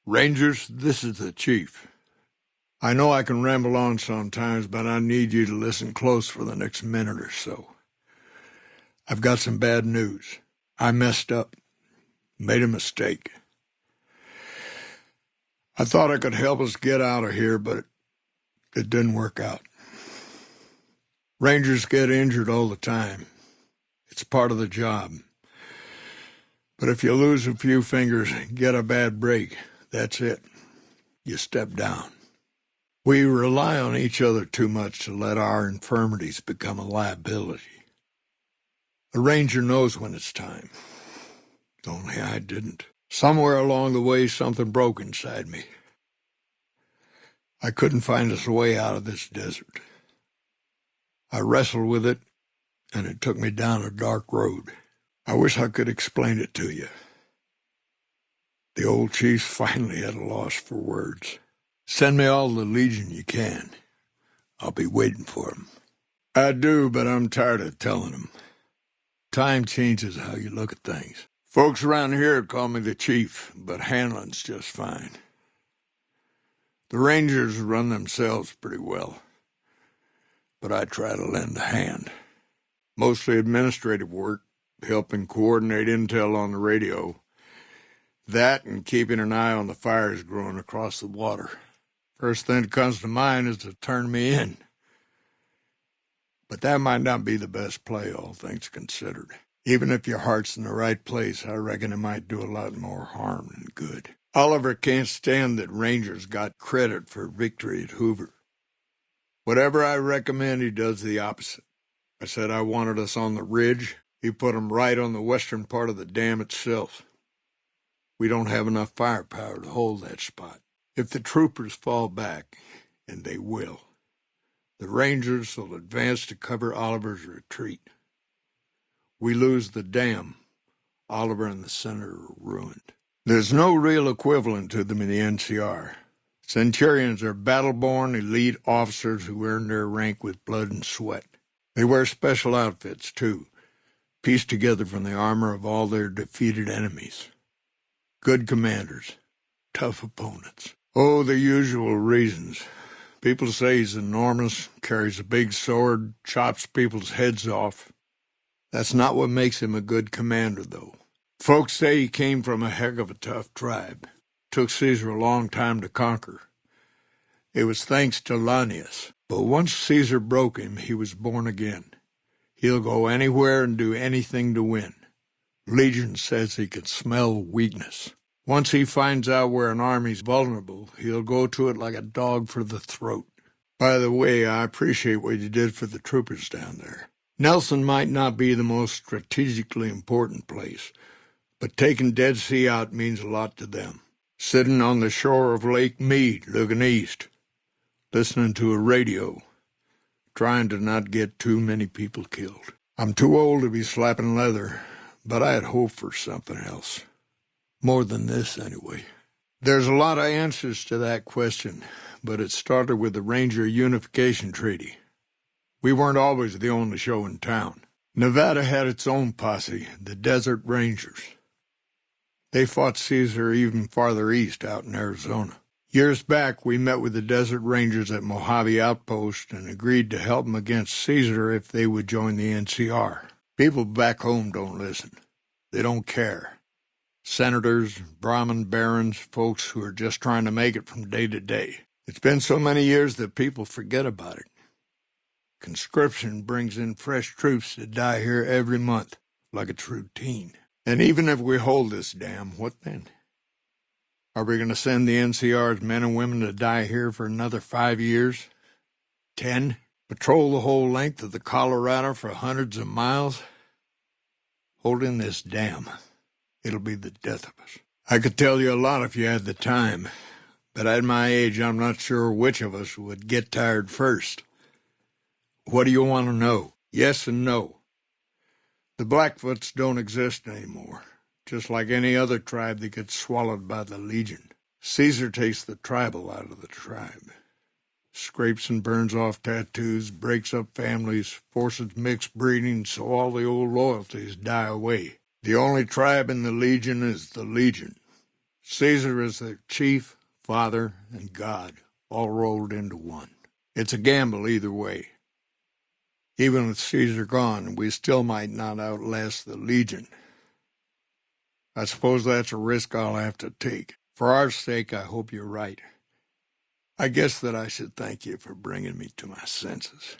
Rangers, this is the Chief. I know I can ramble on sometimes, but I need you to listen close for the next minute or so. I've got some bad news. I messed up. Made a mistake. I thought I could help us get out of here, but it didn't work out. Rangers get injured all the time. It's part of the job. But if you lose a few fingers, get a bad break, that's it. You step down. We rely on each other too much to let our infirmities become a liability. A ranger knows when it's time. Only I didn't. Somewhere along the way, something broke inside me. I couldn't find us a way out of this desert. I wrestled with it, and it took me down a dark road. I wish I could explain it to you. The old chief's finally at a loss for words. Send me all the Legion you can. I'll be waiting for him. I do, but I'm tired of telling him. Time changes how you look at things. Folks around here call me the Chief, but Hanlon's just fine. The Rangers run themselves pretty well, but I try to lend a hand. Mostly administrative work, helping coordinate intel on the radio. That and keeping an eye on the fires growing across the water. First thing that comes to mind is to turn me in. But that might not be the best play, all things considered. Even if your heart's in the right place, I reckon it might do a lot more harm than good. Oliver can't stand that Rangers got credit for victory at Hoover. Whatever I recommend, he does the opposite. I said I wanted us on the ridge. He put them right on the western part of the dam itself. We don't have enough firepower to hold that spot. If the troopers fall back, and they will, the Rangers will advance to cover Oliver's retreat. We lose the dam. Oliver and the center are ruined. There's no real equivalent to them in the NCR. Centurions are battle-born elite officers who earn their rank with blood and sweat. They wear special outfits, too, pieced together from the armor of all their defeated enemies. Good commanders, tough opponents. Oh, the usual reasons. People say he's enormous, carries a big sword, chops people's heads off. That's not what makes him a good commander, though. Folks say he came from a heck of a tough tribe. Took Caesar a long time to conquer. It was thanks to Lanius. But once Caesar broke him, he was born again. He'll go anywhere and do anything to win. Legion says he can smell weakness. Once he finds out where an army's vulnerable, he'll go to it like a dog for the throat. By the way, I appreciate what you did for the troopers down there. Nelson might not be the most strategically important place, but taking Dead Sea out means a lot to them. Sitting on the shore of Lake Mead, looking east, listening to a radio, trying to not get too many people killed. I'm too old to be slapping leather, but I had hoped for something else. More than this, anyway. There's a lot of answers to that question, but it started with the Ranger Unification Treaty. We weren't always the only show in town. Nevada had its own posse, the Desert Rangers. They fought Caesar even farther east, out in Arizona. Years back, we met with the Desert Rangers at Mojave Outpost and agreed to help them against Caesar if they would join the NCR. People back home don't listen. They don't care. Senators, Brahmin barons, folks who are just trying to make it from day to day. It's been so many years that people forget about it. Conscription brings in fresh troops to die here every month, like it's routine. And even if we hold this dam, what then? Are we going to send the NCR's men and women to die here for another 5 years? 10? Patrol the whole length of the Colorado for hundreds of miles? Holding this dam, it'll be the death of us. I could tell you a lot if you had the time, but at my age, I'm not sure which of us would get tired first. What do you want to know? Yes and no. The Blackfoots don't exist anymore, just like any other tribe that gets swallowed by the Legion. Caesar takes the tribal out of the tribe. Scrapes and burns off tattoos, breaks up families, forces mixed breeding so all the old loyalties die away. The only tribe in the Legion is the Legion. Caesar is the chief, father, and God, all rolled into one. It's a gamble either way. Even with Caesar gone, we still might not outlast the Legion. I suppose that's a risk I'll have to take. For our sake, I hope you're right. I guess that I should thank you for bringing me to my senses.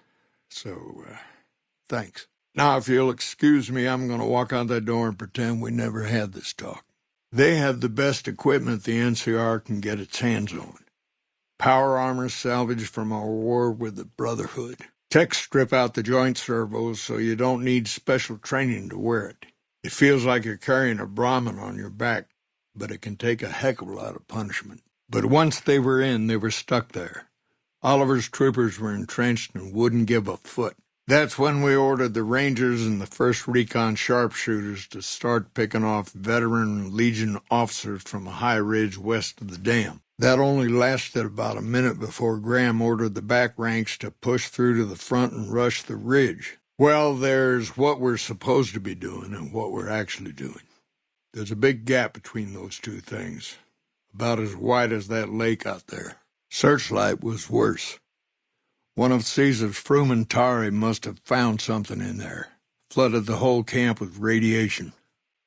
So, thanks. Now, if you'll excuse me, I'm going to walk out that door and pretend we never had this talk. They have the best equipment the NCR can get its hands on. Power armor salvaged from our war with the Brotherhood. Techs strip out the joint servos so you don't need special training to wear it. It feels like you're carrying a Brahmin on your back, but it can take a heck of a lot of punishment. But once they were in, they were stuck there. Oliver's troopers were entrenched and wouldn't give a foot. That's when we ordered the Rangers and the 1st Recon sharpshooters to start picking off veteran Legion officers from a high ridge west of the dam. That only lasted about a minute before Graham ordered the back ranks to push through to the front and rush the ridge. Well, there's what we're supposed to be doing and what we're actually doing. There's a big gap between those two things, about as wide as that lake out there. Searchlight was worse. One of Caesar's frumentarii must have found something in there, flooded the whole camp with radiation.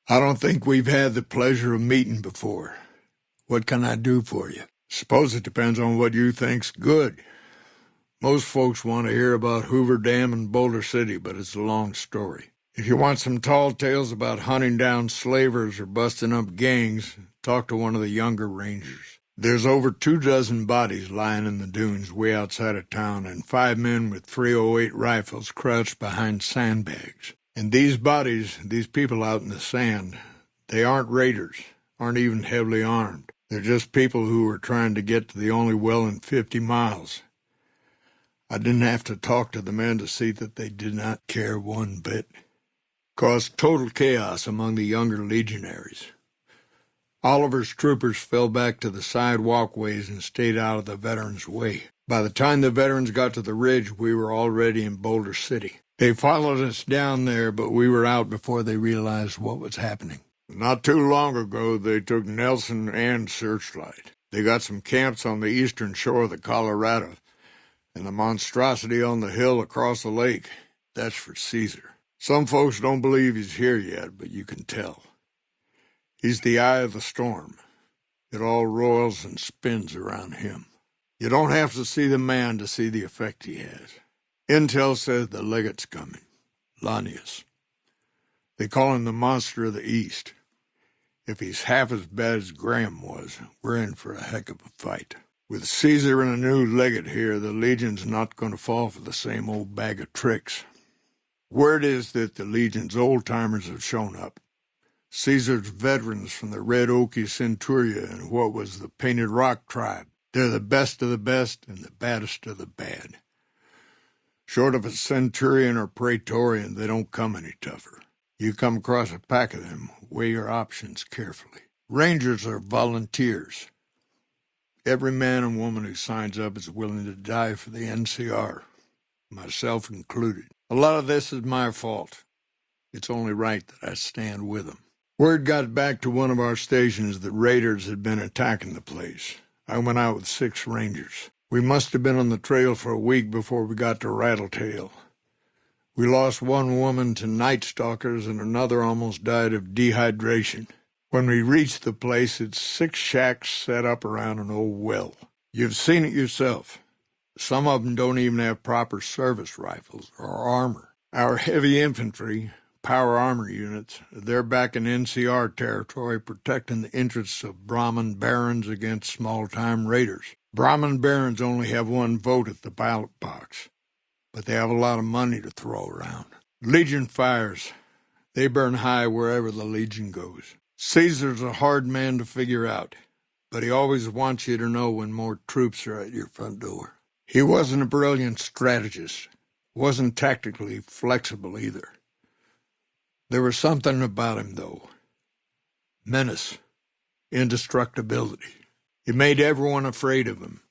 I don't think we've had the pleasure of meeting before. What can I do for you? Suppose it depends on what you think's good. Most folks want to hear about Hoover Dam and Boulder City, but it's a long story. If you want some tall tales about hunting down slavers or busting up gangs, talk to one of the younger rangers. There's over 24 bodies lying in the dunes way outside of town, and 5 men with .308 rifles crouched behind sandbags. And these bodies, these people out in the sand, they aren't raiders, aren't even heavily armed. They're just people who were trying to get to the only well in 50 miles. I didn't have to talk to the men to see that they did not care one bit. Caused total chaos among the younger legionaries. Oliver's troopers fell back to the side walkways and stayed out of the veterans' way. By the time the veterans got to the ridge, we were already in Boulder City. They followed us down there, but we were out before they realized what was happening. Not too long ago, they took Nelson and Searchlight. They got some camps on the eastern shore of the Colorado, and the monstrosity on the hill across the lake. That's for Caesar. Some folks don't believe he's here yet, but you can tell. He's the eye of the storm. It all roils and spins around him. You don't have to see the man to see the effect he has. Intel says the legate's coming, Lanius. They call him the monster of the East. If he's half as bad as Graham was, we're in for a heck of a fight. With Caesar and a new legate here, the Legion's not going to fall for the same old bag of tricks. Word is that the Legion's old-timers have shown up. Caesar's veterans from the Red Okie Centuria and what was the Painted Rock tribe. They're the best of the best and the baddest of the bad. Short of a Centurion or Praetorian, they don't come any tougher. You come across a pack of them, weigh your options carefully. Rangers are volunteers. Every man and woman who signs up is willing to die for the NCR, myself included. A lot of this is my fault. It's only right that I stand with them. Word got back to one of our stations that raiders had been attacking the place. I went out with 6 Rangers. We must have been on the trail for a week before we got to Rattletail. We lost one woman to night stalkers and another almost died of dehydration. When we reached the place, it's 6 shacks set up around an old well. You've seen it yourself. Some of them don't even have proper service rifles or armor. Our heavy infantry, power armor units, they're back in NCR territory protecting the interests of Brahmin barons against small-time raiders. Brahmin barons only have one vote at the ballot box, but they have a lot of money to throw around. Legion fires. They burn high wherever the Legion goes. Caesar's a hard man to figure out, but he always wants you to know when more troops are at your front door. He wasn't a brilliant strategist, wasn't tactically flexible either. There was something about him, though. Menace, indestructibility. He made everyone afraid of him.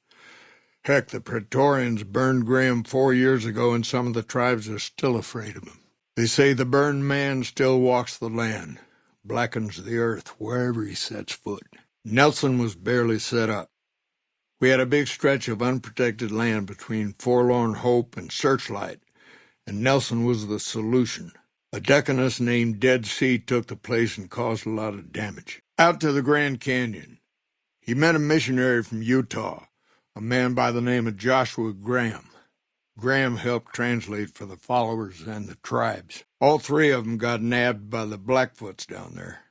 Heck, the Praetorians burned Graham 4 years ago, and some of the tribes are still afraid of him. They say the burned man still walks the land, blackens the earth wherever he sets foot. Nelson was barely set up. We had a big stretch of unprotected land between Forlorn Hope and Searchlight, and Nelson was the solution. A deaconess named Dead Sea took the place and caused a lot of damage. Out to the Grand Canyon. He met a missionary from Utah, a man by the name of Joshua Graham. Graham helped translate for the followers and the tribes. All three of them got nabbed by the Blackfoots down there,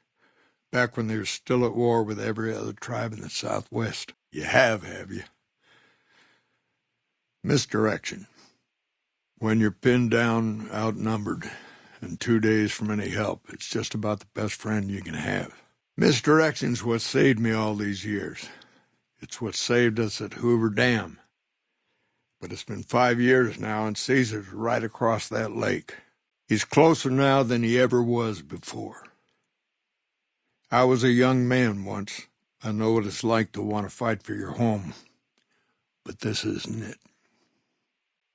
back when they were still at war with every other tribe in the Southwest. You have you? Misdirection. When you're pinned down, outnumbered, and 2 days from any help, it's just about the best friend you can have. Misdirection's what saved me all these years. It's what saved us at Hoover Dam. But it's been 5 years now, and Caesar's right across that lake. He's closer now than he ever was before. I was a young man once. I know what it's like to want to fight for your home. But this isn't it.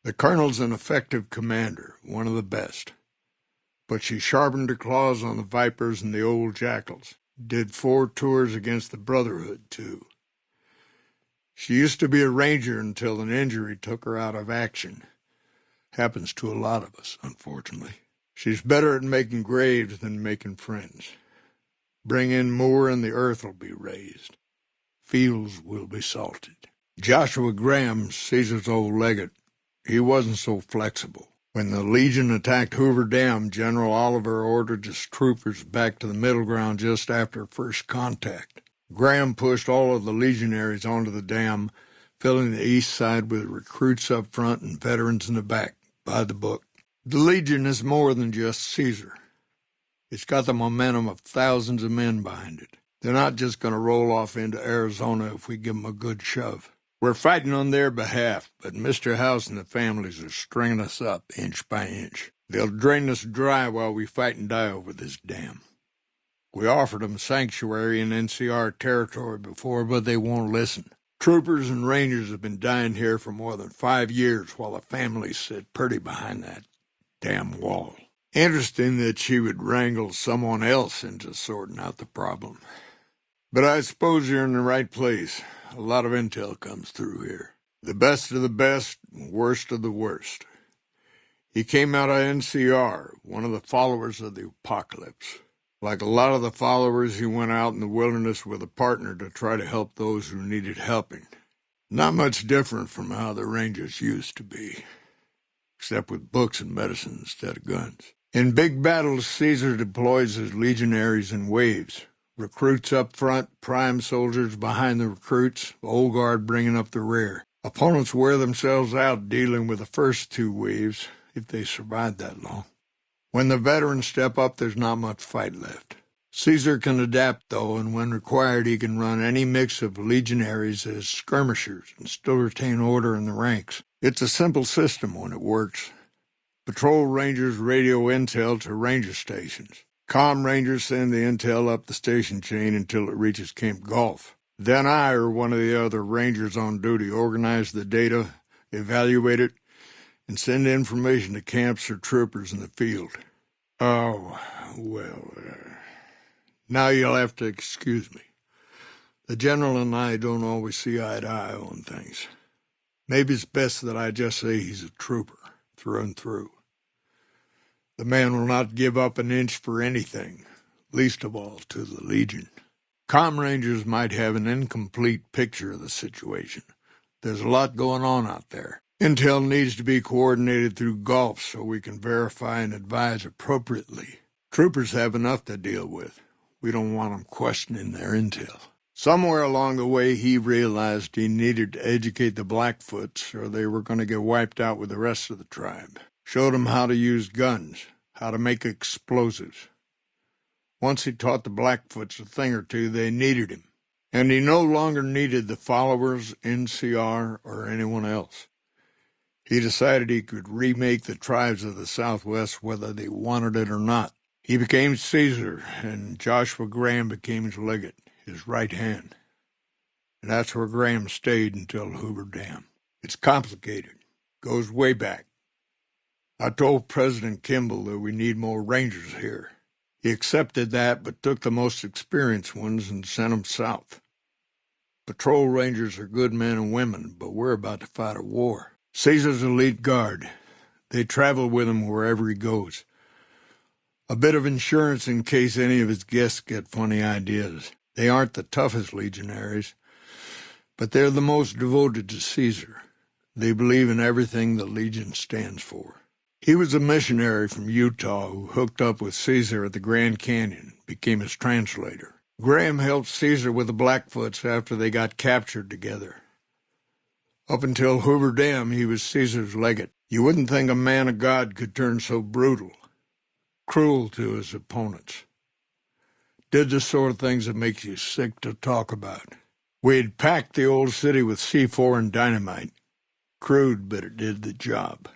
The colonel's an effective commander, one of the best. But she sharpened her claws on the vipers and the old jackals. Did 4 tours against the Brotherhood, too. She used to be a ranger until an injury took her out of action. Happens to a lot of us, unfortunately. She's better at making graves than making friends. Bring in more and the earth will be raised. Fields will be salted. Joshua Graham, Caesar's old legate, he wasn't so flexible. When the Legion attacked Hoover Dam, General Oliver ordered his troopers back to the middle ground just after first contact. Graham pushed all of the legionaries onto the dam, filling the east side with recruits up front and veterans in the back, by the book. The Legion is more than just Caesar. It's got the momentum of thousands of men behind it. They're not just going to roll off into Arizona if we give them a good shove. We're fighting on their behalf, but Mr. House and the families are stringing us up inch by inch. They'll drain us dry while we fight and die over this dam. We offered them sanctuary in NCR territory before, but they won't listen. Troopers and rangers have been dying here for more than 5 years while the families sit pretty behind that damn wall. Interesting that she would wrangle someone else into sorting out the problem. But I suppose you're in the right place. A lot of intel comes through here. The best of the best, worst of the worst. He came out of NCR, one of the followers of the apocalypse. Like a lot of the followers, he went out in the wilderness with a partner to try to help those who needed helping. Not much different from how the Rangers used to be, except with books and medicine instead of guns. In big battles, Caesar deploys his legionaries in waves. Recruits up front, prime soldiers behind the recruits, old guard bringing up the rear. Opponents wear themselves out dealing with the first 2 waves, if they survive that long. When the veterans step up, there's not much fight left. Caesar can adapt, though, and when required, he can run any mix of legionaries as skirmishers and still retain order in the ranks. It's a simple system when it works. Patrol rangers radio intel to ranger stations. Comm rangers send the intel up the station chain until it reaches Camp Gulf. Then I or one of the other rangers on duty organize the data, evaluate it, and send information to camps or troopers in the field. Oh, well, now you'll have to excuse me. The general and I don't always see eye to eye on things. Maybe it's best that I just say he's a trooper, through and through. The man will not give up an inch for anything, least of all to the Legion. Comm Rangers might have an incomplete picture of the situation. There's a lot going on out there. Intel needs to be coordinated through Gulf so we can verify and advise appropriately. Troopers have enough to deal with. We don't want them questioning their intel. Somewhere along the way, he realized he needed to educate the Blackfoots or they were going to get wiped out with the rest of the tribe. Showed them how to use guns, how to make explosives. Once he taught the Blackfoots a thing or two, they needed him. And he no longer needed the followers, NCR, or anyone else. He decided he could remake the tribes of the Southwest whether they wanted it or not. He became Caesar, and Joshua Graham became his legate, his right hand. And that's where Graham stayed until Hoover Dam. It's complicated, goes way back. I told President Kimball that we need more Rangers here. He accepted that, but took the most experienced ones and sent them south. Patrol rangers are good men and women, but we're about to fight a war. Caesar's elite guard. They travel with him wherever he goes. A bit of insurance in case any of his guests get funny ideas. They aren't the toughest legionaries, but they're the most devoted to Caesar. They believe in everything the Legion stands for. He was a missionary from Utah who hooked up with Caesar at the Grand Canyon, became his translator. Graham helped Caesar with the Blackfoots after they got captured together. Up until Hoover Dam, he was Caesar's legate. You wouldn't think a man of God could turn so brutal, cruel to his opponents. Did the sort of things that make you sick to talk about. We'd packed the old city with C4 and dynamite. Crude, but it did the job.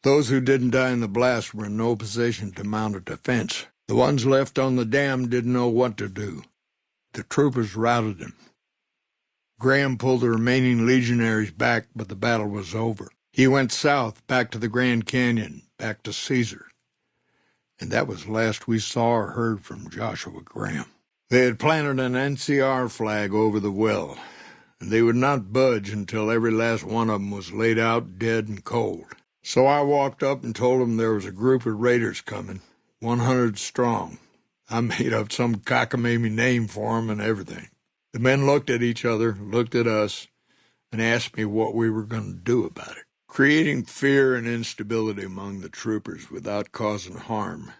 Those who didn't die in the blast were in no position to mount a defense. The ones left on the dam didn't know what to do. The troopers routed them. Graham pulled the remaining legionaries back, but the battle was over. He went south, back to the Grand Canyon, back to Caesar. And that was the last we saw or heard from Joshua Graham. They had planted an NCR flag over the well, and they would not budge until every last one of them was laid out dead and cold. So I walked up and told them there was a group of raiders coming, 100 strong. I made up some cockamamie name for them and everything. The men looked at each other, looked at us, and asked me what we were going to do about it. Creating fear and instability among the troopers without causing harm.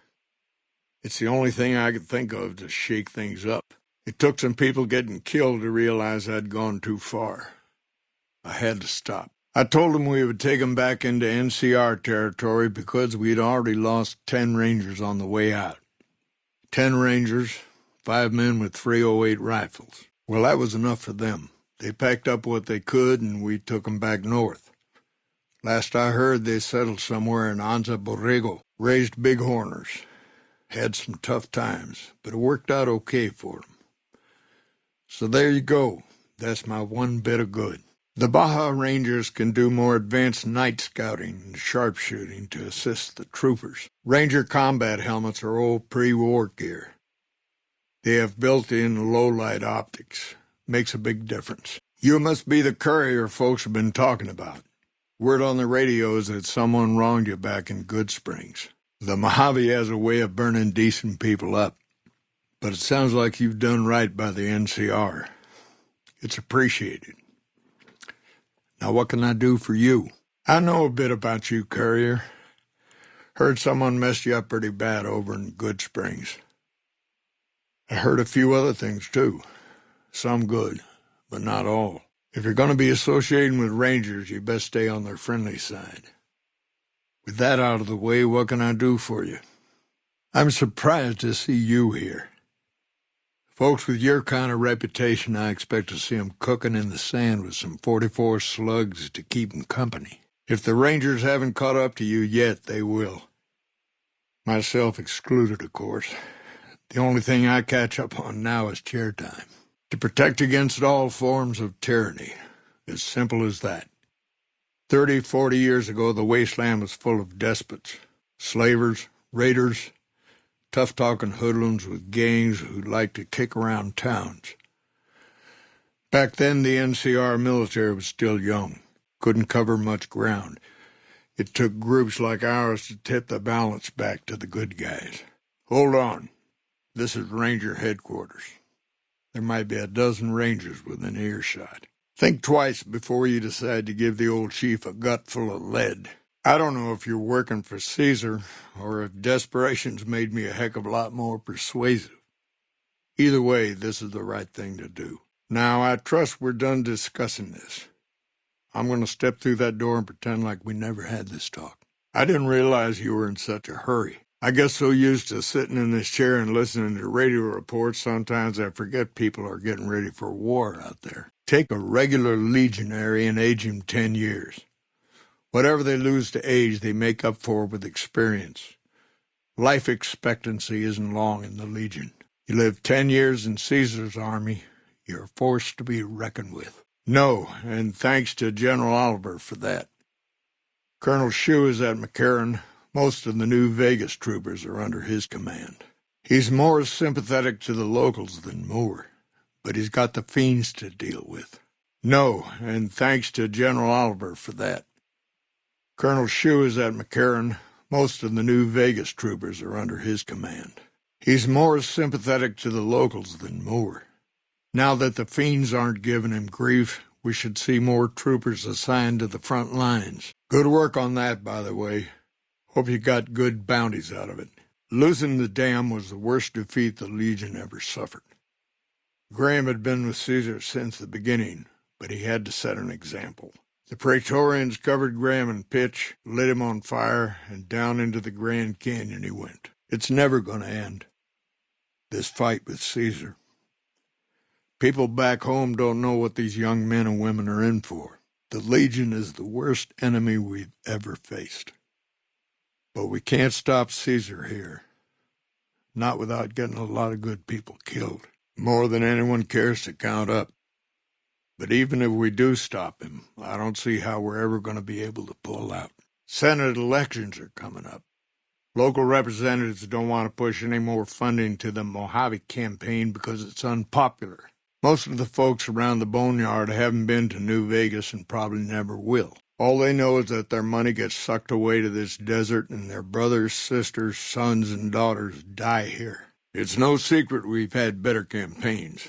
It's the only thing I could think of to shake things up. It took some people getting killed to realize I'd gone too far. I had to stop. I told them we would take them back into NCR territory because we'd already lost 10 Rangers on the way out. 10 Rangers, 5 men with 308 rifles. Well, that was enough for them. They packed up what they could, and we took them back north. Last I heard, they settled somewhere in Anza Borrego, raised bighorners. Had some tough times, but it worked out okay for them. So there you go. That's my one bit of good. The Baja Rangers can do more advanced night scouting and sharpshooting to assist the troopers. Ranger combat helmets are old pre-war gear. They have built-in low-light optics. Makes a big difference. You must be the courier folks have been talking about. Word on the radio is that someone wronged you back in Good Springs. The Mojave has a way of burning decent people up, but it sounds like you've done right by the NCR. It's appreciated. Now, what can I do for you? I know a bit about you, courier. Heard someone messed you up pretty bad over in Good Springs. I heard a few other things, too. Some good, but not all. If you're going to be associating with Rangers, you best stay on their friendly side. With that out of the way, what can I do for you? I'm surprised to see you here. Folks with your kind of reputation, I expect to see 'em cooking in the sand with some 44 slugs to keep 'em company. If the Rangers haven't caught up to you yet, they will. Myself excluded, of course. The only thing I catch up on now is chair time. To protect against all forms of tyranny. As simple as that. 30, 40 years ago, the wasteland was full of despots, slavers, raiders, tough-talking hoodlums with gangs who liked to kick around towns. Back then, the NCR military was still young, couldn't cover much ground. It took groups like ours to tip the balance back to the good guys. Hold on. This is Ranger headquarters. There might be a dozen Rangers within earshot. Think twice before you decide to give the old chief a gut full of lead. I don't know if you're working for Caesar or if desperation's made me a heck of a lot more persuasive. Either way, this is the right thing to do. Now, I trust we're done discussing this. I'm going to step through that door and pretend like we never had this talk. I didn't realize you were in such a hurry. I get so used to sitting in this chair and listening to radio reports, sometimes I forget people are getting ready for war out there. Take a regular legionary and age him 10 years. Whatever they lose to age, they make up for with experience. Life expectancy isn't long in the Legion. You live 10 years in Caesar's army, you're a force to be reckoned with. No, and thanks to General Oliver for that. Colonel Shue is at McCarran. Most of the new Vegas troopers are under his command. He's more sympathetic to the locals than Moore, but he's got the fiends to deal with. No, and thanks to General Oliver for that. Colonel Shue is at McCarran. Most of the new Vegas troopers are under his command. He's more sympathetic to the locals than Moore. Now that the fiends aren't giving him grief, we should see more troopers assigned to the front lines. Good work on that, by the way. Hope you got good bounties out of it. Losing the dam was the worst defeat the Legion ever suffered. Graham had been with Caesar since the beginning, but he had to set an example. The Praetorians covered Graham in pitch, lit him on fire, and down into the Grand Canyon he went. It's never going to end, this fight with Caesar. People back home don't know what these young men and women are in for. The Legion is the worst enemy we've ever faced. But we can't stop Caesar here. Not without getting a lot of good people killed. More than anyone cares to count up. But even if we do stop him, I don't see how we're ever going to be able to pull out. Senate elections are coming up. Local representatives don't want to push any more funding to the Mojave campaign because it's unpopular. Most of the folks around the boneyard haven't been to New Vegas and probably never will. All they know is that their money gets sucked away to this desert and their brothers, sisters, sons, and daughters die here. It's no secret we've had better campaigns.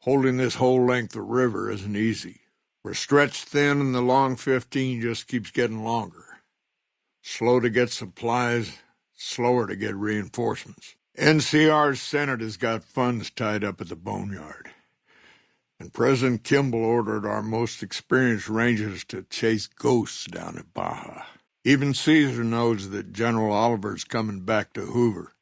Holding this whole length of river isn't easy. We're stretched thin and the long 15 just keeps getting longer. Slow to get supplies, slower to get reinforcements. NCR's Senate has got funds tied up at the boneyard. And President Kimball ordered our most experienced rangers to chase ghosts down at Baja. Even Caesar knows that General Oliver's coming back to Hoover.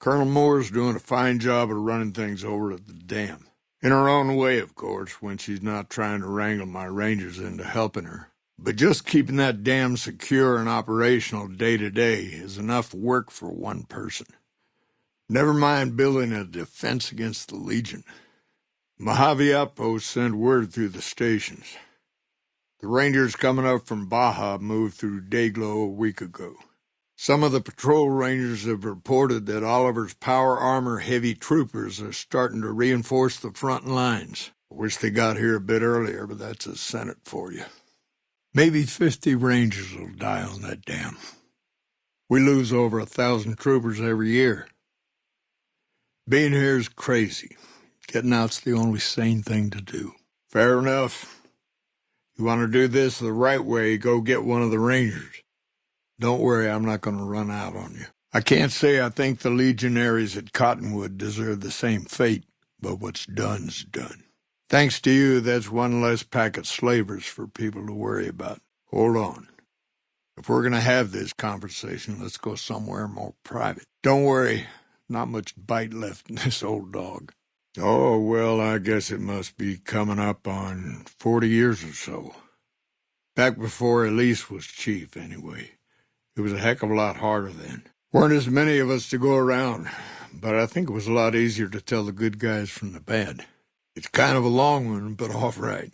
Colonel Moore's doing a fine job of running things over at the dam. In her own way, of course, when she's not trying to wrangle my rangers into helping her. But just keeping that dam secure and operational day to day is enough work for one person. Never mind building a defense against the Legion. Mojave Outpost sent word through the stations. The Rangers coming up from Baja moved through Dayglow a week ago. Some of the patrol rangers have reported that Oliver's power armor heavy troopers are starting to reinforce the front lines. I wish they got here a bit earlier, but that's the Senate for you. Maybe 50 rangers will die on that dam. We lose over 1,000 troopers every year. Being here is crazy. Getting out's the only sane thing to do. Fair enough. You want to do this the right way, go get one of the rangers. Don't worry, I'm not going to run out on you. I can't say I think the legionaries at Cottonwood deserve the same fate, but what's done's done. Thanks to you, that's one less pack of slavers for people to worry about. Hold on. If we're going to have this conversation, let's go somewhere more private. Don't worry, not much bite left in this old dog. Oh, well, I guess it must be coming up on 40 years or so. Back before Elise was chief, anyway. It was a heck of a lot harder then. Weren't as many of us to go around, but I think it was a lot easier to tell the good guys from the bad. It's kind of a long one, but all right.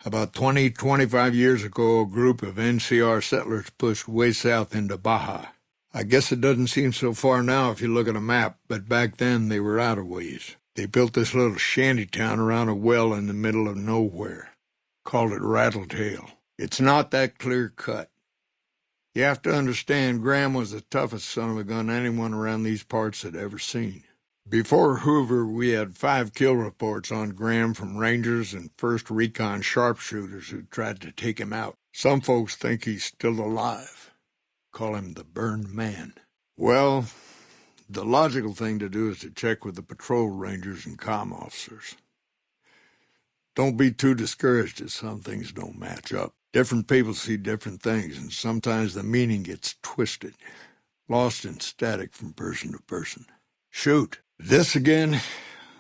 About 25 years ago, a group of NCR settlers pushed way south into Baja. I guess it doesn't seem so far now if you look at a map, but back then they were out of ways. They built this little shanty town around a well in the middle of nowhere. Called it Rattletail. It's not that clear-cut. You have to understand, Graham was the toughest son of a gun anyone around these parts had ever seen. Before Hoover, we had 5 kill reports on Graham from Rangers and 1st Recon sharpshooters who tried to take him out. Some folks think he's still alive. Call him the Burned Man. Well, the logical thing to do is to check with the patrol rangers and comm officers. Don't be too discouraged if some things don't match up. Different people see different things, and sometimes the meaning gets twisted, lost in static from person to person. Shoot. This again?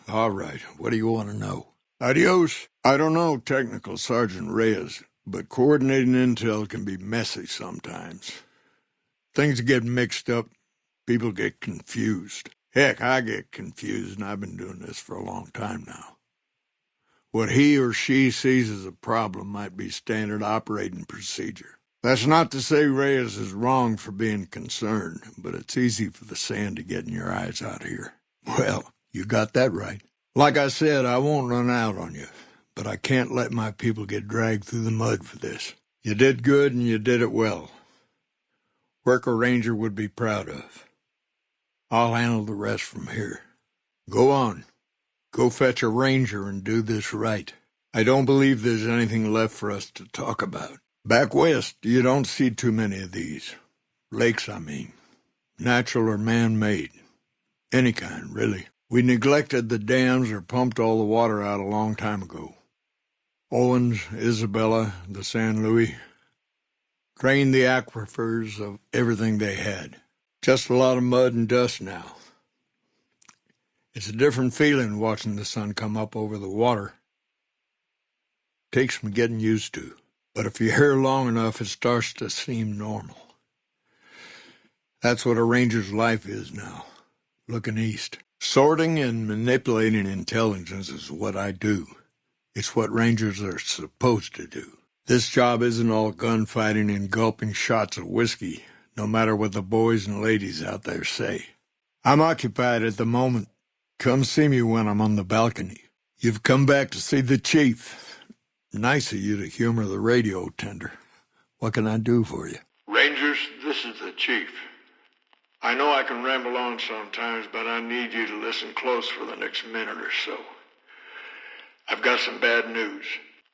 All right, what do you want to know? Adios. I don't know, Technical Sergeant Reyes, but coordinating intel can be messy sometimes. Things get mixed up. People get confused. Heck, I get confused, and I've been doing this for a long time now. What he or she sees as a problem might be standard operating procedure. That's not to say Reyes is wrong for being concerned, but it's easy for the sand to get in your eyes out here. Well, you got that right. Like I said, I won't run out on you, but I can't let my people get dragged through the mud for this. You did good and you did it well. Work a ranger would be proud of. I'll handle the rest from here. Go on. Go fetch a ranger and do this right. I don't believe there's anything left for us to talk about. Back west, you don't see too many of these. Lakes, I mean. Natural or man-made. Any kind, really. We neglected the dams or pumped all the water out a long time ago. Owens, Isabella, the San Luis drained the aquifers of everything they had. Just a lot of mud and dust now. It's a different feeling watching the sun come up over the water. Takes some getting used to, but if you're here long enough, it starts to seem normal. That's what a ranger's life is now, looking east. Sorting and manipulating intelligence is what I do. It's what rangers are supposed to do. This job isn't all gunfighting and gulping shots of whiskey, no matter what the boys and ladies out there say. I'm occupied at the moment. Come see me when I'm on the balcony. You've come back to see the chief. Nice of you to humor the radio tender. What can I do for you? Rangers, this is the chief. I know I can ramble on sometimes, but I need you to listen close for the next minute or so. I've got some bad news.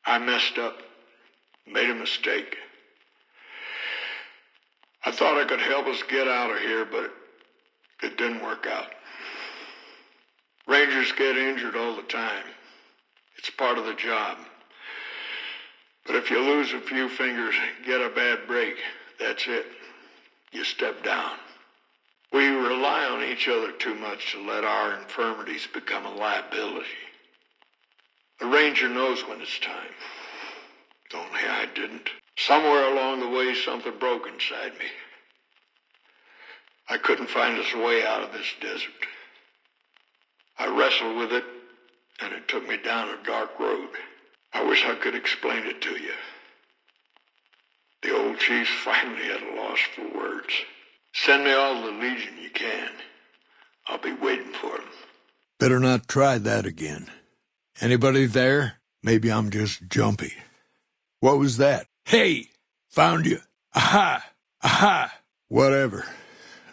I messed up. Made a mistake. I thought I could help us get out of here, but it didn't work out. Rangers get injured all the time. It's part of the job. But if you lose a few fingers, get a bad break, that's it. You step down. We rely on each other too much to let our infirmities become a liability. A ranger knows when it's time. Only I didn't. Somewhere along the way, something broke inside me. I couldn't find us a way out of this desert. I wrestled with it, and it took me down a dark road. I wish I could explain it to you. The old chief's finally at a loss for words. Send me all the legion you can. I'll be waiting for them. Better not try that again. Anybody there? Maybe I'm just jumpy. What was that? Hey! Found you. Aha! Aha! Whatever.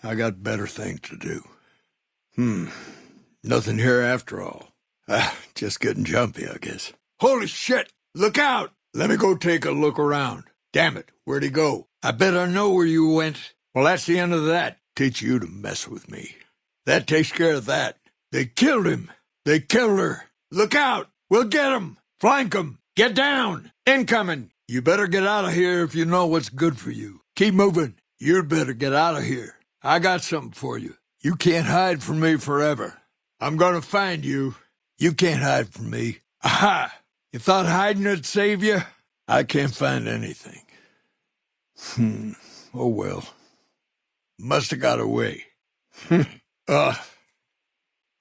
I got better things to do. Nothing here after all. Just getting jumpy, I guess. Holy shit! Look out! Let me go take a look around. Damn it, where'd he go? I bet I know where you went. Well, that's the end of that. Teach you to mess with me. That takes care of that. They killed him. They killed her. Look out! We'll get him! Flank him! Get down! Incoming! You better get out of here if you know what's good for you. Keep moving. You'd better get out of here. I got something for you. You can't hide from me forever. I'm gonna find you. You can't hide from me. Aha! You thought hiding would save you? I can't find anything. Oh well. Must have got away.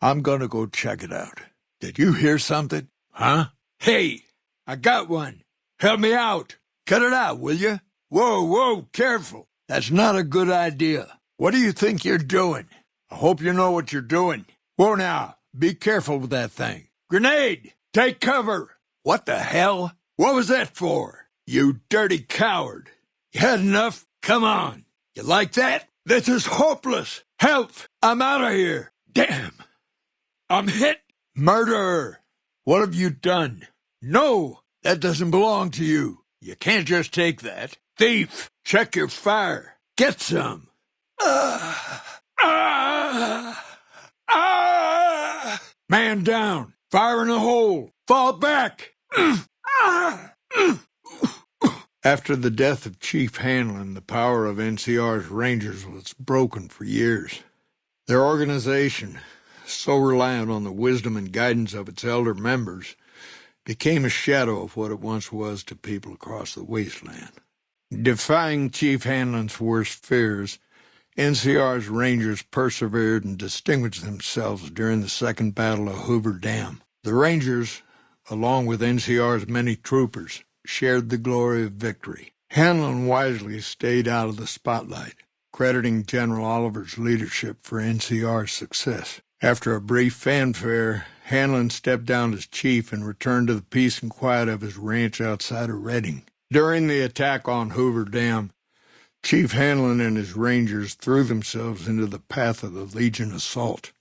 I'm gonna go check it out. Did you hear something? Huh? Hey! I got one. Help me out. Cut it out, will you? Whoa, careful. That's not a good idea. What do you think you're doing? I hope you know what you're doing. Whoa now, be careful with that thing. Grenade! Take cover! What the hell? What was that for? You dirty coward. You had enough? Come on. You like that? This is hopeless. Help! I'm out of here. Damn. I'm hit. Murderer. What have you done? No, that doesn't belong to you. You can't just take that. Thief, check your fire. Get some. Man down. Fire in the hole. Fall back. After the death of Chief Hanlon, the power of NCR's Rangers was broken for years. Their organization, so reliant on the wisdom and guidance of its elder members, became a shadow of what it once was to people across the wasteland. Defying Chief Hanlon's worst fears, NCR's Rangers persevered and distinguished themselves during the Second Battle of Hoover Dam. The Rangers, along with NCR's many troopers, shared the glory of victory. Hanlon wisely stayed out of the spotlight, crediting General Oliver's leadership for NCR's success. After a brief fanfare, Hanlon stepped down as chief and returned to the peace and quiet of his ranch outside of Redding. During the attack on Hoover Dam, Chief Hanlon and his Rangers threw themselves into the path of the Legion assault,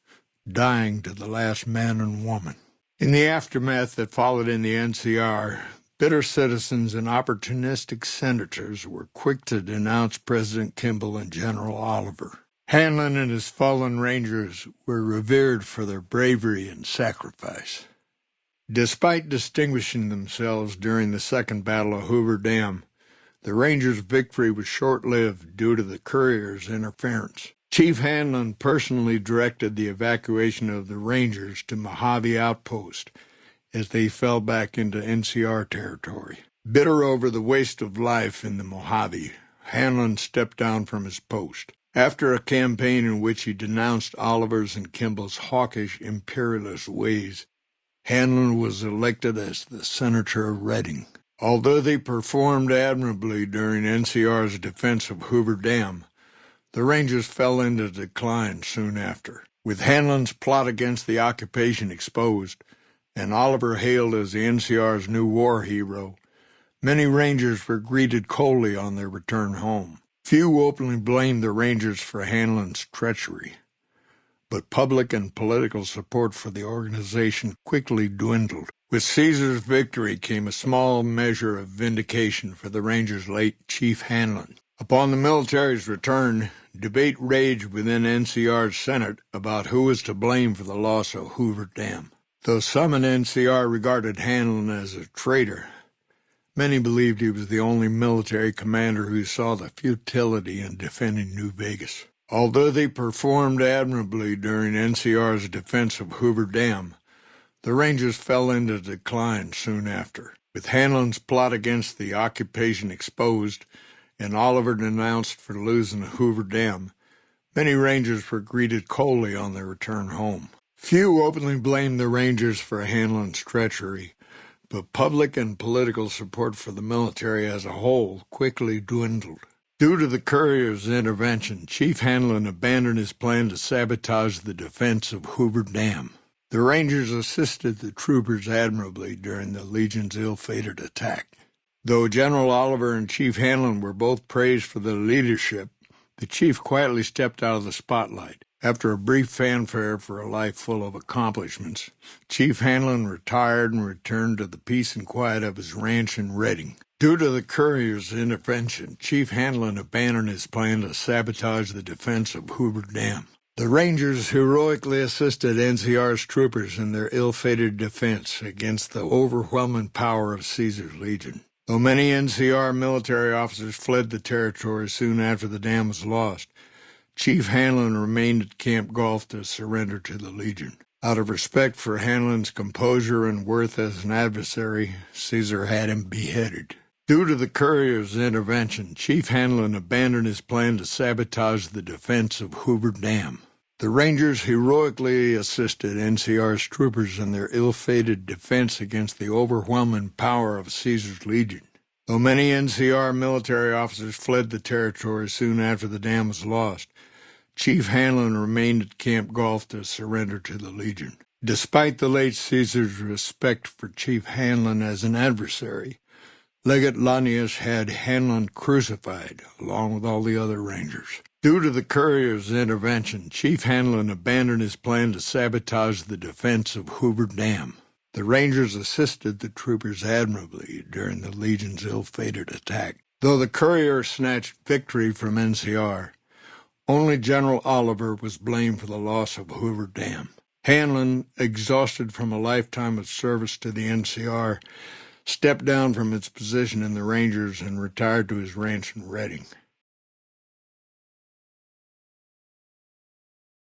dying to the last man and woman. In the aftermath that followed in the NCR, bitter citizens and opportunistic senators were quick to denounce President Kimball and General Oliver. Hanlon and his fallen Rangers were revered for their bravery and sacrifice. Despite distinguishing themselves during the Second Battle of Hoover Dam, the Rangers' victory was short-lived due to the courier's interference. Chief Hanlon personally directed the evacuation of the Rangers to Mojave Outpost as they fell back into NCR territory. Bitter over the waste of life in the Mojave, Hanlon stepped down from his post. After a campaign in which he denounced Oliver's and Kimball's hawkish, imperialist ways, Hanlon was elected as the Senator of Redding. Although they performed admirably during NCR's defense of Hoover Dam, the Rangers fell into decline soon after. With Hanlon's plot against the occupation exposed, and Oliver hailed as the NCR's new war hero, many Rangers were greeted coldly on their return home. Few openly blamed the Rangers for Hanlon's treachery, but public and political support for the organization quickly dwindled. With Caesar's victory came a small measure of vindication for the Rangers' late Chief Hanlon. Upon the military's return, debate raged within NCR's Senate about who was to blame for the loss of Hoover Dam. Though some in NCR regarded Hanlon as a traitor, many believed he was the only military commander who saw the futility in defending New Vegas. Although they performed admirably during NCR's defense of Hoover Dam, the Rangers fell into decline soon after. With Hanlon's plot against the occupation exposed and Oliver denounced for losing Hoover Dam, many Rangers were greeted coldly on their return home. Few openly blamed the Rangers for Hanlon's treachery, but public and political support for the military as a whole quickly dwindled. Due to the courier's intervention, Chief Hanlon abandoned his plan to sabotage the defense of Hoover Dam. The Rangers assisted the troopers admirably during the Legion's ill-fated attack. Though General Oliver and Chief Hanlon were both praised for their leadership, the chief quietly stepped out of the spotlight. After a brief fanfare for a life full of accomplishments, Chief Hanlon retired and returned to the peace and quiet of his ranch in Redding. Due to the courier's intervention, Chief Hanlon abandoned his plan to sabotage the defense of Hoover Dam. The Rangers heroically assisted NCR's troopers in their ill-fated defense against the overwhelming power of Caesar's Legion. Though many NCR military officers fled the territory soon after the dam was lost, Chief Hanlon remained at Camp Gulf to surrender to the Legion. Out of respect for Hanlon's composure and worth as an adversary, Caesar had him beheaded. Due to the courier's intervention, Chief Hanlon abandoned his plan to sabotage the defense of Hoover Dam. The Rangers heroically assisted NCR's troopers in their ill-fated defense against the overwhelming power of Caesar's Legion. Though many NCR military officers fled the territory soon after the dam was lost, Chief Hanlon remained at Camp Gulf to surrender to the Legion. Despite the late Caesar's respect for Chief Hanlon as an adversary, Legate Lanius had Hanlon crucified, along with all the other Rangers. Due to the courier's intervention, Chief Hanlon abandoned his plan to sabotage the defense of Hoover Dam. The Rangers assisted the troopers admirably during the Legion's ill-fated attack. Though the courier snatched victory from NCR, only General Oliver was blamed for the loss of Hoover Dam. Hanlon, exhausted from a lifetime of service to the NCR, stepped down from its position in the Rangers and retired to his ranch in Redding.